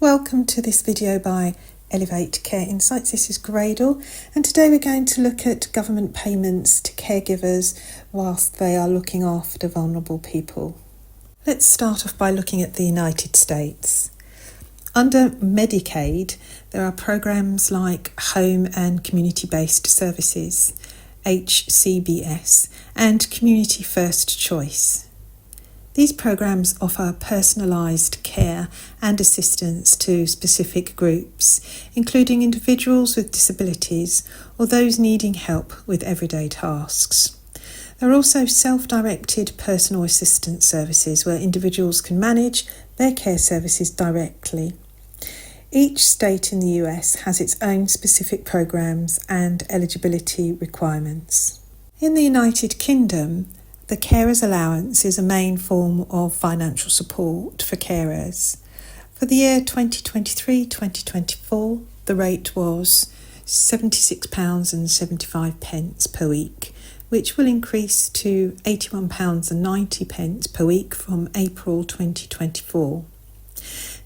Welcome to this video by Elevate Care Insights. This is Gradle, and today we're going to look at government payments to caregivers whilst they are looking after vulnerable people. Let's start off by looking at the United States. Under Medicaid, there are programs like Home and Community-Based Services, HCBS, and Community First Choice. These programs offer personalised care and assistance to specific groups, including individuals with disabilities or those needing help with everyday tasks. There are also self-directed personal assistance services where individuals can manage their care services directly. Each state in the US has its own specific programs and eligibility requirements. In the United Kingdom, the Carers Allowance is a main form of financial support for carers. For the year 2023-2024, the rate was £76.75 per week, which will increase to £81.90 per week from April 2024.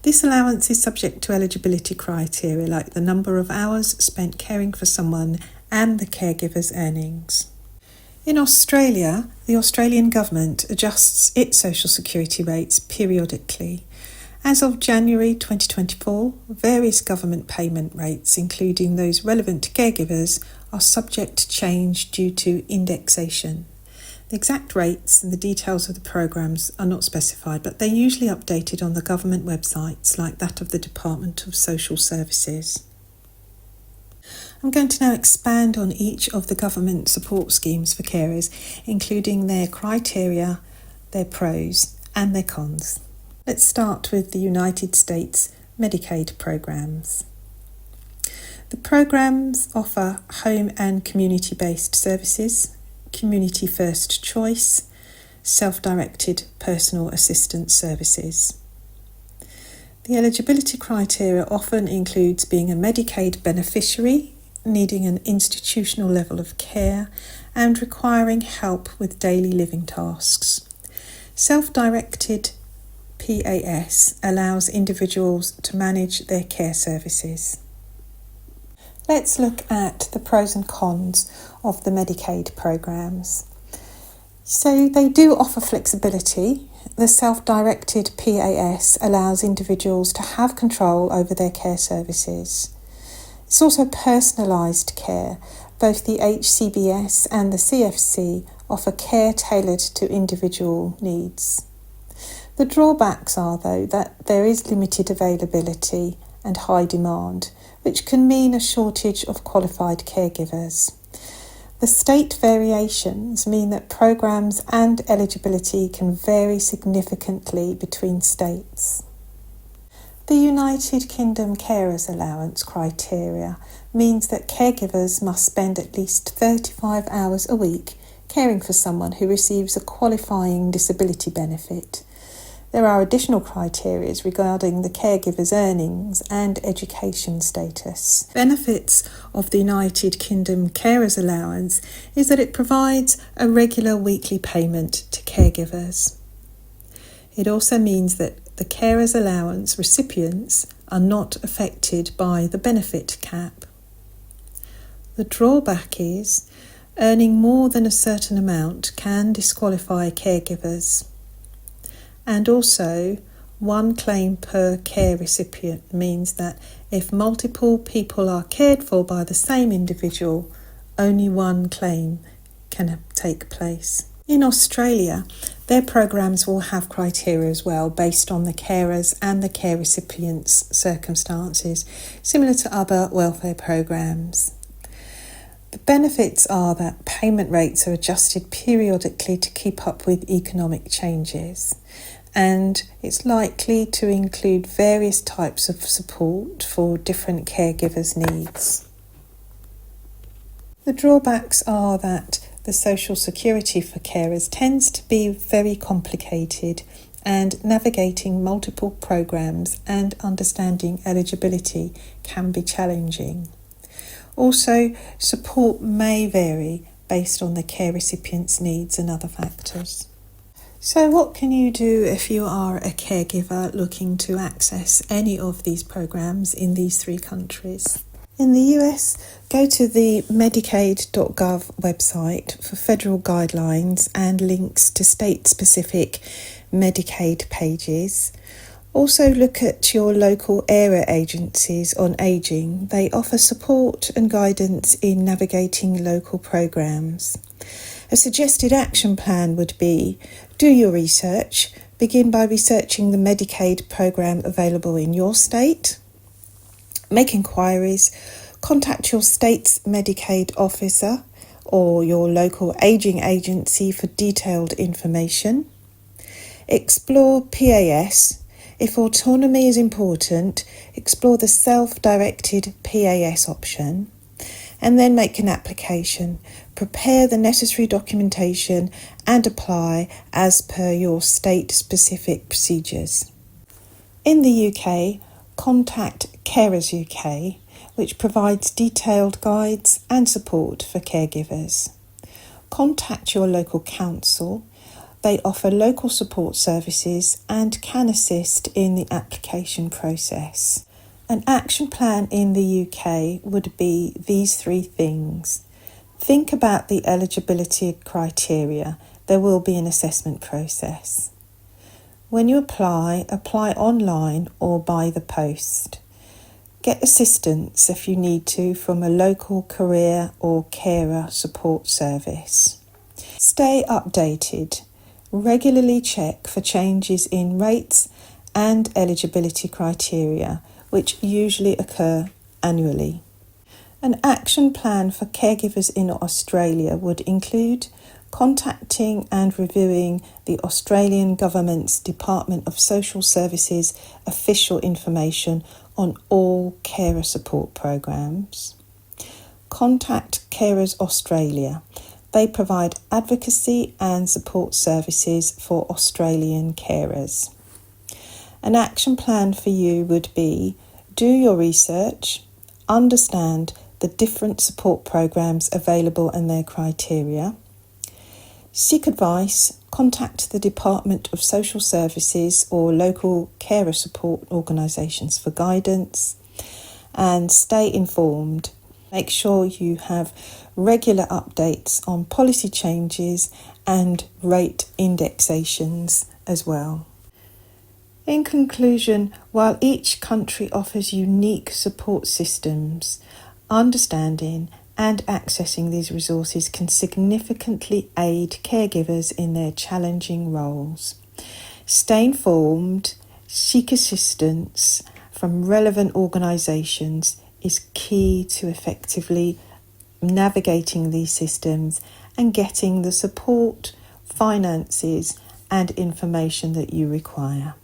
This allowance is subject to eligibility criteria like the number of hours spent caring for someone and the caregiver's earnings. In Australia, the Australian government adjusts its social security rates periodically. As of January 2024, various government payment rates, including those relevant to caregivers, are subject to change due to indexation. The exact rates and the details of the programs are not specified, but they're usually updated on the government websites like that of the Department of Social Services. I'm going to now expand on each of the government support schemes for carers, including their criteria, their pros and their cons. Let's start with the United States Medicaid programs. The programs offer home and community-based services, community first choice, self-directed personal assistance services. The eligibility criteria often includes being a Medicaid beneficiary, needing an institutional level of care, and requiring help with daily living tasks. Self-directed PAS allows individuals to manage their care services. Let's look at the pros and cons of the Medicaid programs. So they do offer flexibility. The self-directed PAS allows individuals to have control over their care services. It's also personalised care. Both the HCBS and the CFC offer care tailored to individual needs. The drawbacks are, though, that there is limited availability and high demand, which can mean a shortage of qualified caregivers. The state variations mean that programs and eligibility can vary significantly between states. The United Kingdom Carers Allowance criteria means that caregivers must spend at least 35 hours a week caring for someone who receives a qualifying disability benefit. There are additional criteria regarding the caregiver's earnings and education status. Benefits of the United Kingdom Carers Allowance is that it provides a regular weekly payment to caregivers. It also means that the Carers Allowance recipients are not affected by the benefit cap. The drawback is earning more than a certain amount can disqualify caregivers. And also, one claim per care recipient means that if multiple people are cared for by the same individual, only one claim can take place. In Australia, their programs will have criteria as well based on the carers and the care recipient's circumstances, similar to other welfare programs. The benefits are that payment rates are adjusted periodically to keep up with economic changes, and it's likely to include various types of support for different caregivers' needs. The drawbacks are that the social security for carers tends to be very complicated, and navigating multiple programs and understanding eligibility can be challenging. Also, support may vary based on the care recipient's needs and other factors. So what can you do if you are a caregiver looking to access any of these programs in these 3 countries? In the US, go to the Medicaid.gov website for federal guidelines and links to state-specific Medicaid pages. Also look at your local area agencies on ageing. They offer support and guidance in navigating local programs. A suggested action plan would be: do your research. Begin by researching the Medicaid program available in your state. Make inquiries. Contact your state's Medicaid officer or your local ageing agency for detailed information. Explore PAS. If autonomy is important, explore the self-directed PAS option. And then make an application. Prepare the necessary documentation and apply as per your state-specific procedures. In the UK, contact Carers UK, which provides detailed guides and support for caregivers. Contact your local council. They offer local support services and can assist in the application process. An action plan in the UK would be these 3 things. Think about the eligibility criteria. There will be an assessment process. When you apply online or by the post. Get assistance if you need to from a local career or carer support service. Stay updated. Regularly check for changes in rates and eligibility criteria, which usually occur annually. An action plan for caregivers in Australia would include contacting and reviewing the Australian Government's Department of Social Services official information on all carer support programs. Contact Carers Australia. They provide advocacy and support services for Australian carers. An action plan for you would be: do your research, understand the different support programs available and their criteria, seek advice, contact the Department of Social Services or local carer support organisations for guidance, and stay informed. Make sure you have regular updates on policy changes and rate indexations as well. In conclusion, while each country offers unique support systems, understanding and accessing these resources can significantly aid caregivers in their challenging roles. Stay informed, seek assistance from relevant organisations is key to effectively navigating these systems and getting the support, finances and information that you require.